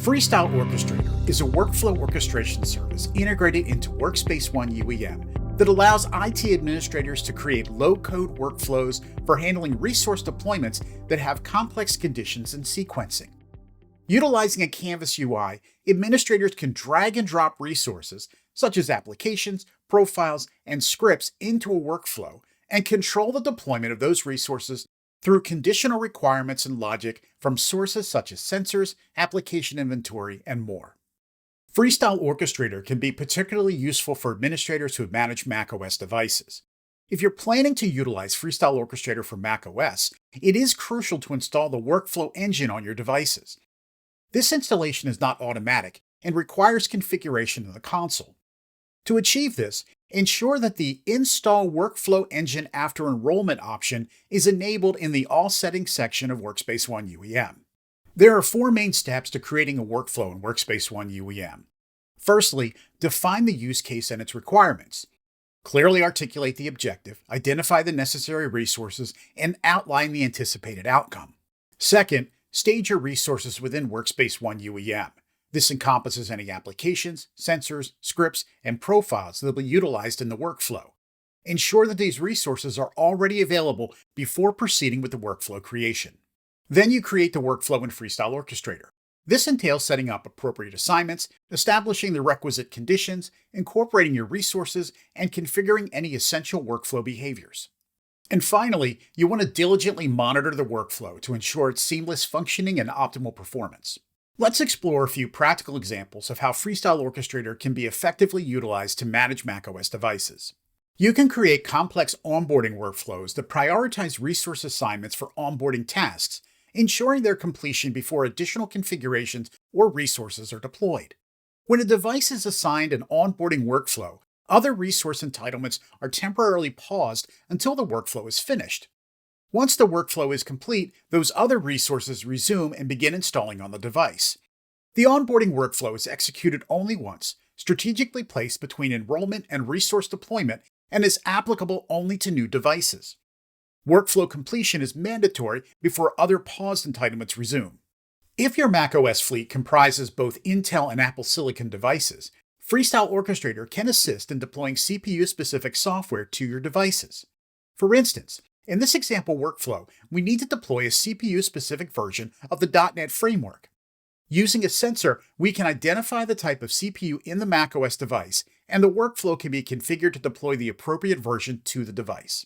Freestyle Orchestrator is a workflow orchestration service integrated into Workspace ONE UEM that allows IT administrators to create low-code workflows for handling resource deployments that have complex conditions and sequencing. Utilizing a Canvas UI, administrators can drag and drop resources, such as applications, profiles, and scripts, into a workflow and control the deployment of those resources through conditional requirements and logic from sources such as sensors, application inventory, and more. Freestyle Orchestrator can be particularly useful for administrators who manage macOS devices. If you're planning to utilize Freestyle Orchestrator for macOS, it is crucial to install the workflow engine on your devices. This installation is not automatic and requires configuration in the console. To achieve this, ensure that the Install Workflow Engine After Enrollment option is enabled in the All Settings section of Workspace ONE UEM. There are 4 main steps to creating a workflow in Workspace ONE UEM. Firstly, define the use case and its requirements. Clearly articulate the objective, identify the necessary resources, and outline the anticipated outcome. Second, stage your resources within Workspace ONE UEM. This encompasses any applications, sensors, scripts, and profiles that will be utilized in the workflow. Ensure that these resources are already available before proceeding with the workflow creation. Then you create the workflow in Freestyle Orchestrator. This entails setting up appropriate assignments, establishing the requisite conditions, incorporating your resources, and configuring any essential workflow behaviors. And finally, you want to diligently monitor the workflow to ensure its seamless functioning and optimal performance. Let's explore a few practical examples of how Freestyle Orchestrator can be effectively utilized to manage macOS devices. You can create complex onboarding workflows that prioritize resource assignments for onboarding tasks, ensuring their completion before additional configurations or resources are deployed. When a device is assigned an onboarding workflow, other resource entitlements are temporarily paused until the workflow is finished. Once the workflow is complete, those other resources resume and begin installing on the device. The onboarding workflow is executed only once, strategically placed between enrollment and resource deployment, and is applicable only to new devices. Workflow completion is mandatory before other paused entitlements resume. If your macOS fleet comprises both Intel and Apple Silicon devices, Freestyle Orchestrator can assist in deploying CPU-specific software to your devices. For instance, in this example workflow, we need to deploy a CPU-specific version of the .NET framework. Using a sensor, we can identify the type of CPU in the macOS device, and the workflow can be configured to deploy the appropriate version to the device.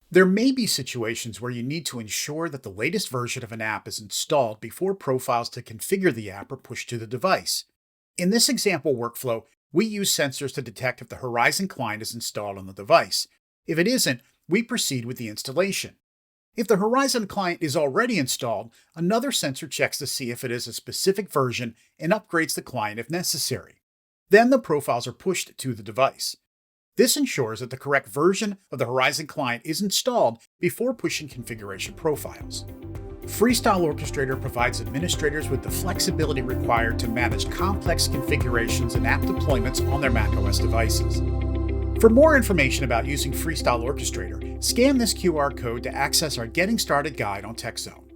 There may be situations where you need to ensure that the latest version of an app is installed before profiles to configure the app are pushed to the device. In this example workflow, we use sensors to detect if the Horizon client is installed on the device. If it isn't, we proceed with the installation. If the Horizon client is already installed, another sensor checks to see if it is a specific version and upgrades the client if necessary. Then the profiles are pushed to the device. This ensures that the correct version of the Horizon client is installed before pushing configuration profiles. Freestyle Orchestrator provides administrators with the flexibility required to manage complex configurations and app deployments on their macOS devices. For more information about using Freestyle Orchestrator, scan this QR code to access our Getting Started guide on TechZone.